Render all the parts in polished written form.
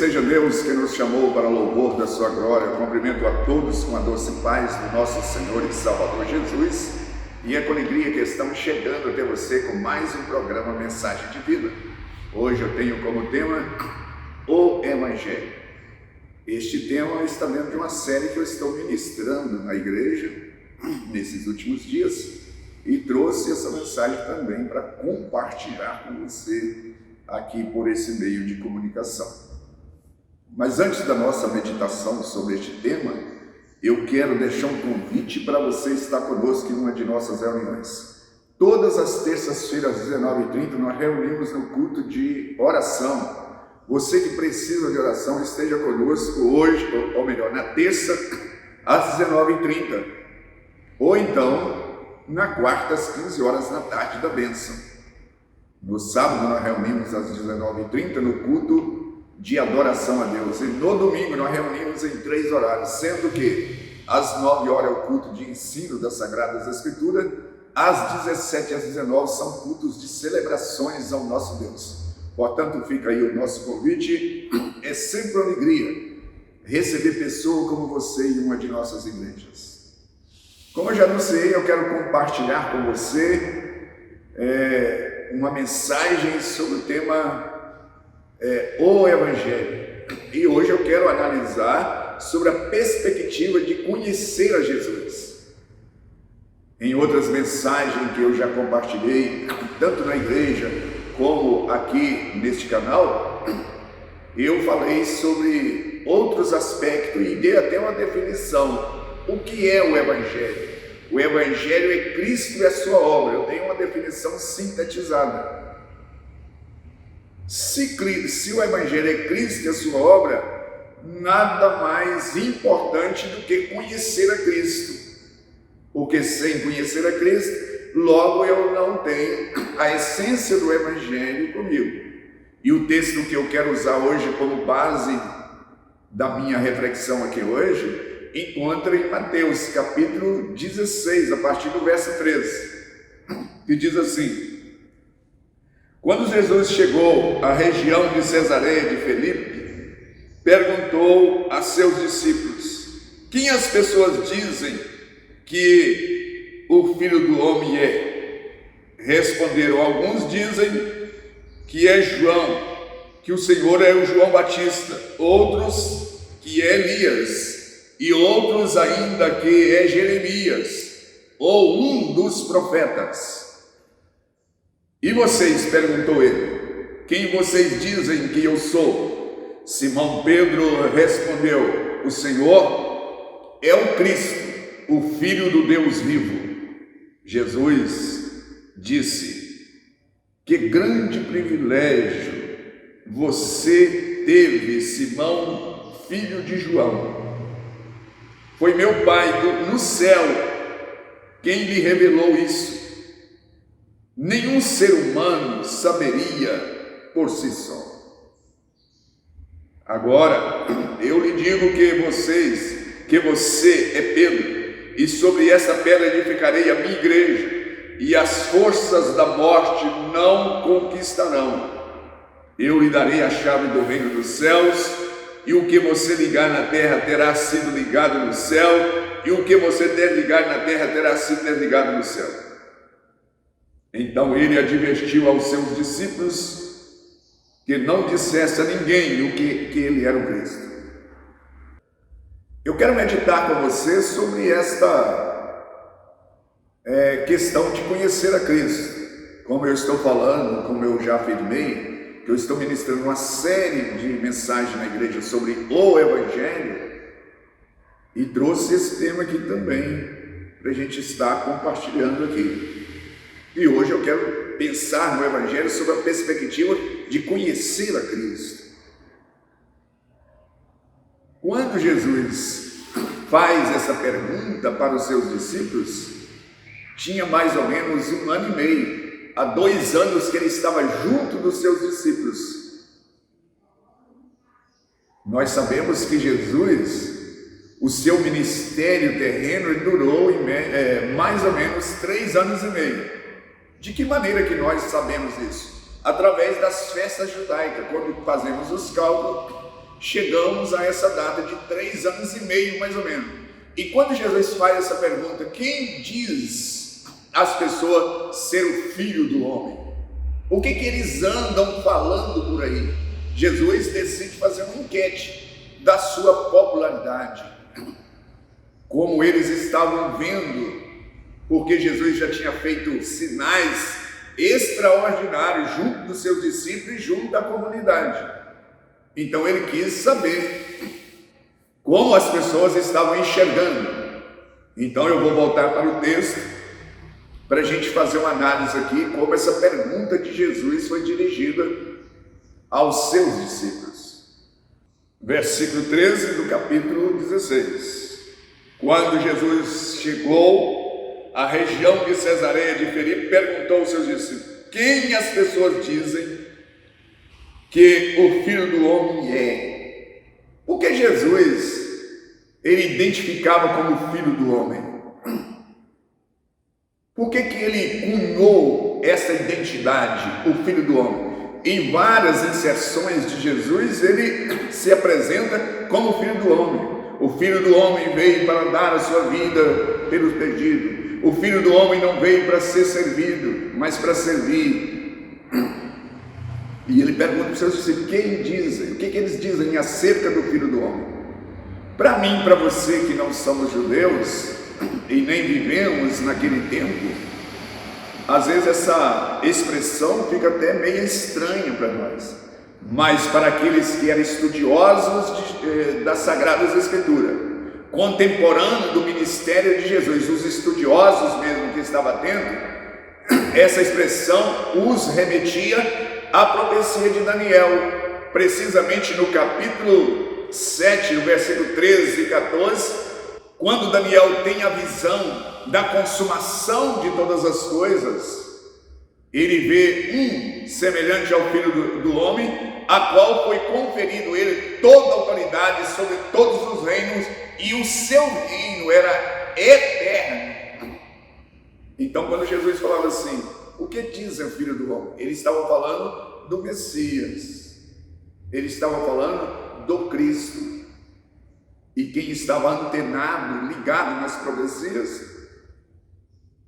seja Deus que nos chamou para louvor da sua glória. Eu cumprimento a todos com a doce paz do nosso Senhor e Salvador Jesus. E é com alegria que estamos chegando até você com mais um programa Mensagem de Vida. Hoje eu tenho como tema o Evangelho. Este tema está dentro de uma série que eu estou ministrando na igreja nesses últimos dias e trouxe essa mensagem também para compartilhar com você aqui por esse meio de comunicação. Mas antes da nossa meditação sobre este tema, eu quero deixar um convite para você estar conosco em uma de nossas reuniões. Todas as terças-feiras, às 19h30, nós reunimos no culto de oração. Você que precisa de oração, esteja conosco hoje, ou melhor, na terça, às 19h30. Ou então, na quarta, às 15 horas da tarde da bênção. No sábado, nós reunimos às 19h30 no culto de adoração a Deus. E no domingo nós reunimos em 3 horários, sendo que às 9 horas é o culto de ensino das Sagradas Escrituras, às 17 e às 19 são cultos de celebrações ao nosso Deus. Portanto, fica aí o nosso convite. É sempre uma alegria receber pessoas como você em uma de nossas igrejas. Como eu já anunciei, eu quero compartilhar com você uma mensagem sobre o tema o Evangelho. E hoje eu quero analisar sobre a perspectiva de conhecer a Jesus. Em outras mensagens que eu já compartilhei, tanto na igreja como aqui neste canal, eu falei sobre outros aspectos e dei até uma definição. O que é o Evangelho? O Evangelho é Cristo e a sua obra. Eu tenho uma definição sintetizada. Se o Evangelho é Cristo e a sua obra, nada mais importante do que conhecer a Cristo. Porque sem conhecer a Cristo, logo eu não tenho a essência do Evangelho comigo. E o texto que eu quero usar hoje como base da minha reflexão aqui hoje, encontra em Mateus capítulo 16, a partir do verso 13, que diz assim: quando Jesus chegou à região de Cesareia de Filipe, perguntou a seus discípulos: quem as pessoas dizem que o Filho do Homem é? Responderam: alguns dizem que é João, que o Senhor é o João Batista, outros que é Elias, e outros ainda que é Jeremias, ou um dos profetas. E vocês, perguntou ele, quem vocês dizem que eu sou? Simão Pedro respondeu: o Senhor é o Cristo, o Filho do Deus vivo. Jesus disse: que grande privilégio você teve, Simão, filho de João. Foi meu Pai no céu quem lhe revelou isso. Nenhum ser humano saberia por si só. Agora, eu lhe digo que você é Pedro, e sobre essa pedra edificarei a minha igreja, e as forças da morte não conquistarão. Eu lhe darei a chave do reino dos céus, e o que você ligar na terra terá sido ligado no céu, e o que você desligar na terra terá sido desligado no céu. Então ele advertiu aos seus discípulos que não dissesse a ninguém o que ele era o Cristo. Eu quero meditar com você sobre esta questão de conhecer a Cristo. Como eu estou falando, como eu já afirmei, que eu estou ministrando uma série de mensagens na igreja sobre o Evangelho, e trouxe esse tema aqui também para a gente estar compartilhando aqui. E hoje eu quero pensar no Evangelho sob a perspectiva de conhecer a Cristo. Quando Jesus faz essa pergunta para os seus discípulos, tinha mais ou menos 1 ano e meio, há 2 anos que ele estava junto dos seus discípulos. Nós sabemos que Jesus, o seu ministério terreno, durou mais ou menos 3 anos e meio. De que maneira que nós sabemos isso? Através das festas judaicas, quando fazemos os cálculos, chegamos a essa data de 3 anos e meio, mais ou menos. E quando Jesus faz essa pergunta, quem diz as pessoas ser o Filho do Homem? O que eles andam falando por aí? Jesus decide fazer uma enquete da sua popularidade. Como eles estavam vendo, porque Jesus já tinha feito sinais extraordinários junto dos seus discípulos e junto da comunidade. Então ele quis saber como as pessoas estavam enxergando. Então eu vou voltar para o texto para a gente fazer uma análise aqui como essa pergunta de Jesus foi dirigida aos seus discípulos. Versículo 13 do capítulo 16. Quando Jesus chegou à região de Cesareia de Filipe, perguntou aos seus discípulos: quem as pessoas dizem que o Filho do Homem é? Porque Jesus, ele identificava como Filho do Homem. Por que ele cunhou essa identidade, o Filho do Homem? Em várias inserções de Jesus, ele se apresenta como Filho do Homem. O Filho do Homem veio para dar a sua vida pelos perdidos. O Filho do Homem não veio para ser servido, mas para servir. E ele pergunta para os seus discípulos: quem dizem? O que eles dizem acerca do Filho do Homem? Para mim, para você que não somos judeus e nem vivemos naquele tempo, às vezes essa expressão fica até meio estranha para nós. Mas para aqueles que eram estudiosos das Sagradas Escrituras, contemporâneos do ministério de Jesus, os estudiosos mesmo que estavam atento, essa expressão os remetia à profecia de Daniel, precisamente no capítulo 7, no versículo 13 e 14, quando Daniel tem a visão da consumação de todas as coisas, ele vê um semelhante ao Filho do Homem, a qual foi conferido ele toda a autoridade sobre todos os reinos, e o seu reino era eterno. Então, quando Jesus falava assim: o que dizem o Filho do Homem? Ele estava falando do Messias, ele estava falando do Cristo. E quem estava antenado, ligado nas profecias,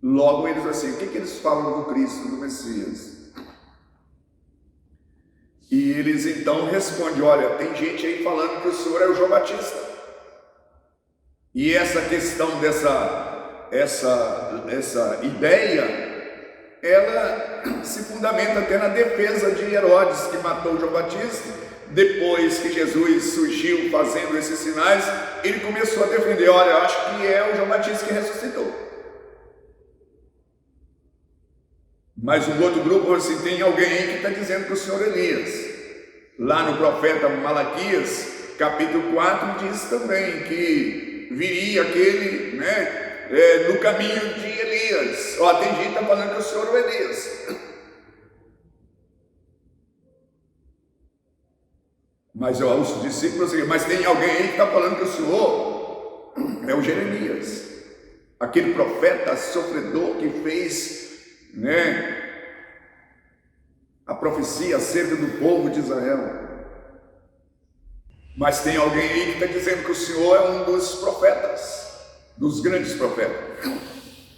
logo eles assim: o que eles falam do Cristo, do Messias? E eles então respondem: olha, tem gente aí falando que o Senhor é o João Batista. E essa questão essa ideia, ela se fundamenta até na defesa de Herodes, que matou João Batista. Depois que Jesus surgiu fazendo esses sinais, ele começou a defender: olha, eu acho que é o João Batista que ressuscitou. Mas um outro grupo falou assim: tem alguém aí que está dizendo que o Senhor é Elias. Lá no profeta Malaquias, capítulo 4, diz também que viria aquele, no caminho de Elias. Ó, tem gente que está falando que o Senhor é o Elias. Mas os discípulos, mas tem alguém aí que está falando que o Senhor é o Jeremias, aquele profeta sofredor que fez, a profecia acerca do povo de Israel. Mas tem alguém aí que está dizendo que o Senhor é um dos profetas, dos grandes profetas.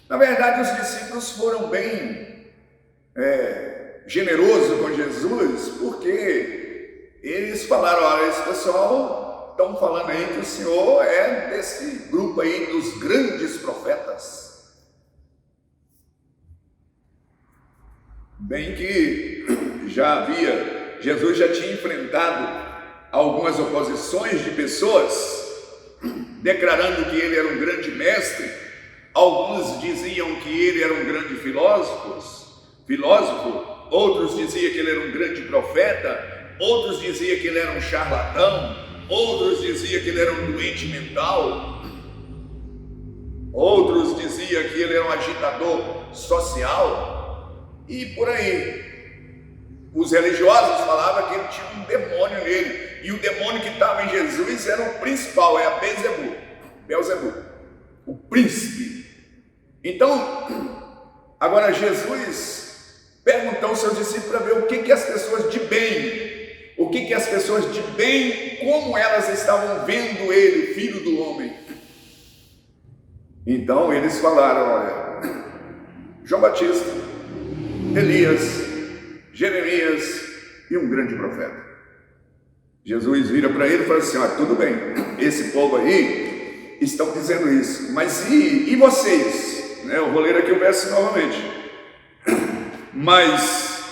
Na verdade, os discípulos foram bem generosos com Jesus, porque eles falaram: olha, esse pessoal estão falando aí que o Senhor é desse grupo aí dos grandes profetas. Bem que Jesus já tinha enfrentado algumas oposições de pessoas, declarando que ele era um grande mestre. Alguns diziam que ele era um grande filósofo, outros diziam que ele era um grande profeta, outros diziam que ele era um charlatão, outros diziam que ele era um doente mental, outros diziam que ele era um agitador social, e por aí. Os religiosos falavam que ele tinha um demônio nele, e o demônio que estava em Jesus era o principal, é a Beelzebu, o príncipe. Então, agora Jesus perguntou aos seus discípulos para ver o que as pessoas de bem O que as pessoas de bem, como elas estavam vendo ele, filho do homem. Então eles falaram, olha, João Batista, Elias, Jeremias e um grande profeta. Jesus vira para ele e fala assim, olha, tudo bem, esse povo aí estão dizendo isso, mas e vocês? Eu vou ler aqui o verso novamente. Mas,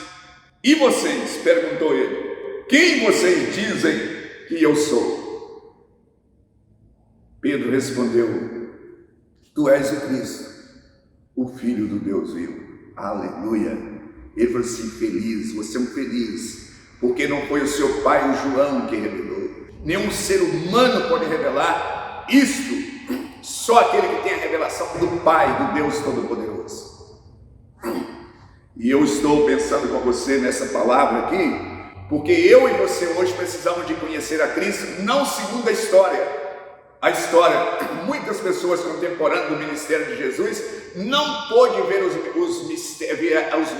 e vocês? Perguntou ele. Quem vocês dizem que eu sou? Pedro respondeu, tu és o Cristo, o Filho do Deus vivo. Aleluia. Ele falou assim, feliz, você é um feliz, porque não foi o seu pai, o João, que revelou. Nenhum ser humano pode revelar isto, só aquele que tem a revelação do Pai, do Deus Todo-Poderoso. E eu estou pensando com você nessa palavra aqui, porque eu e você hoje precisamos de conhecer a Cristo, não segundo a história. A história, muitas pessoas contemporâneas do ministério de Jesus não pôde ver os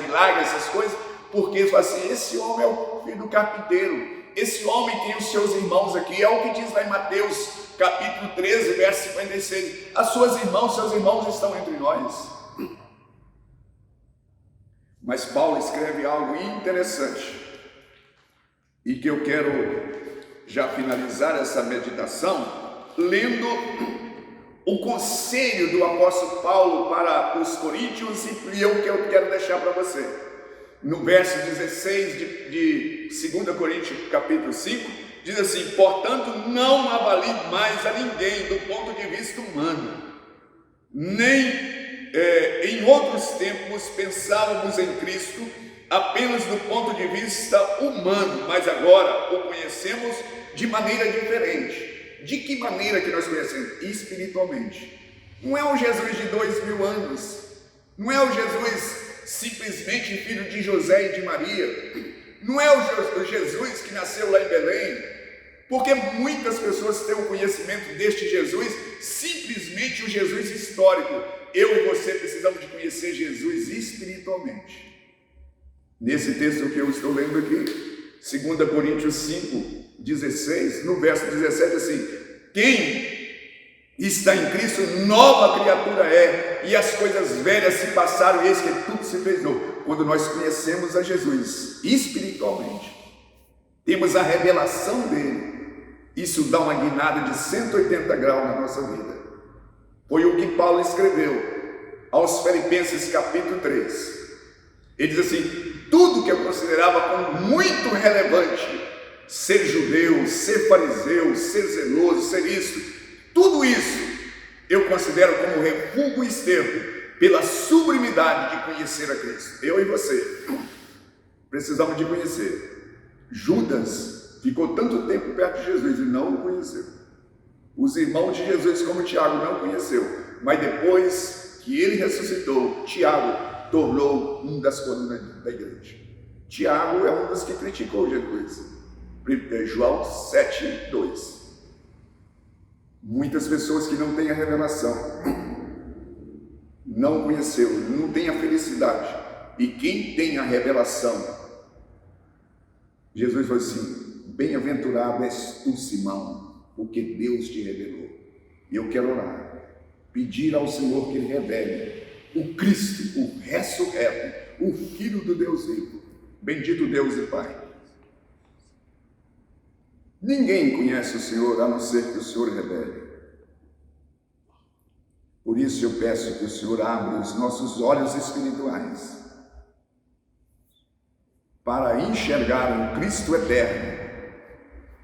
milagres, essas coisas, porque eles falam assim, esse homem é o filho do carpinteiro, esse homem tem os seus irmãos aqui, é o que diz lá em Mateus, capítulo 13, verso 56, seus irmãos estão entre nós. Mas Paulo escreve algo interessante, e que eu quero já finalizar essa meditação, lendo o conselho do apóstolo Paulo para os coríntios, e eu quero deixar para você. No verso 16 de 2 Coríntios capítulo 5, diz assim, portanto não avalie mais a ninguém do ponto de vista humano, nem em outros tempos pensávamos em Cristo apenas do ponto de vista humano, mas agora o conhecemos de maneira diferente. De que maneira que nós conhecemos? Espiritualmente. Não é o Jesus de 2000 anos, não é o Jesus simplesmente filho de José e de Maria, não é o Jesus que nasceu lá em Belém, porque muitas pessoas têm o conhecimento deste Jesus, simplesmente o Jesus histórico. Eu e você precisamos de conhecer Jesus espiritualmente. Nesse texto que eu estou lendo aqui, 2 Coríntios 5, 16, no verso 17, assim, quem está em Cristo, nova criatura é, e as coisas velhas se passaram, e eis que tudo se fez novo. Quando nós conhecemos a Jesus espiritualmente, temos a revelação dele, isso dá uma guinada de 180 graus na nossa vida. Foi o que Paulo escreveu aos Filipenses capítulo 3. Ele diz assim, tudo que eu considerava como muito relevante, ser judeu, ser fariseu, ser zeloso, ser isso, tudo isso eu considero como refúgio e esterco pela sublimidade de conhecer a Cristo. Eu e você precisamos de conhecer. Judas ficou tanto tempo perto de Jesus e não o conheceu. Os irmãos de Jesus, como Tiago, não conheceu, mas depois que ele ressuscitou, Tiago tornou um das colunas da igreja. Tiago é um dos que criticou Jesus. João 7, 2. Muitas pessoas que não têm a revelação, não conheceu, não tem a felicidade. E quem tem a revelação, Jesus falou assim, bem-aventurado és tu, Simão, porque Deus te revelou. E eu quero orar, pedir ao Senhor que Ele revele o Cristo, o ressurreto, o Filho do Deus vivo. Bendito Deus e Pai. Ninguém conhece o Senhor a não ser que o Senhor revele. Por isso eu peço que o Senhor abra os nossos olhos espirituais para enxergar um Cristo eterno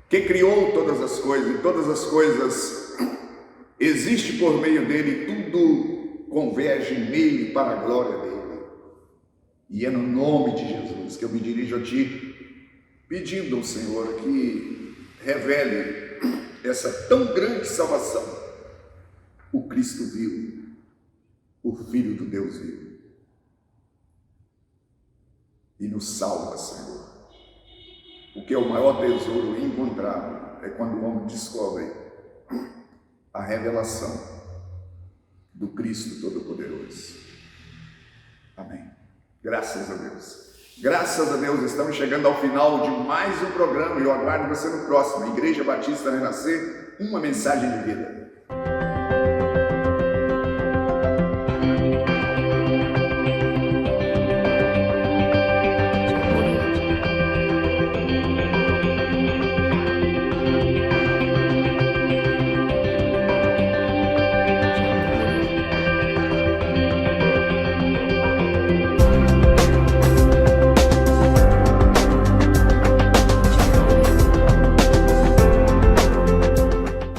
que criou todas as coisas, e todas as coisas existem por meio dele, tudo converge nele para a glória dele. E é no nome de Jesus que eu me dirijo a Ti, pedindo ao Senhor que revele essa tão grande salvação, o Cristo vivo, o Filho do Deus vivo. E nos salva, Senhor. Porque o maior tesouro encontrado é quando o homem descobre a revelação do Cristo Todo-Poderoso. Amém. Graças a Deus. Graças a Deus, estamos chegando ao final de mais um programa e eu aguardo você no próximo. Igreja Batista Renascer, uma mensagem de vida.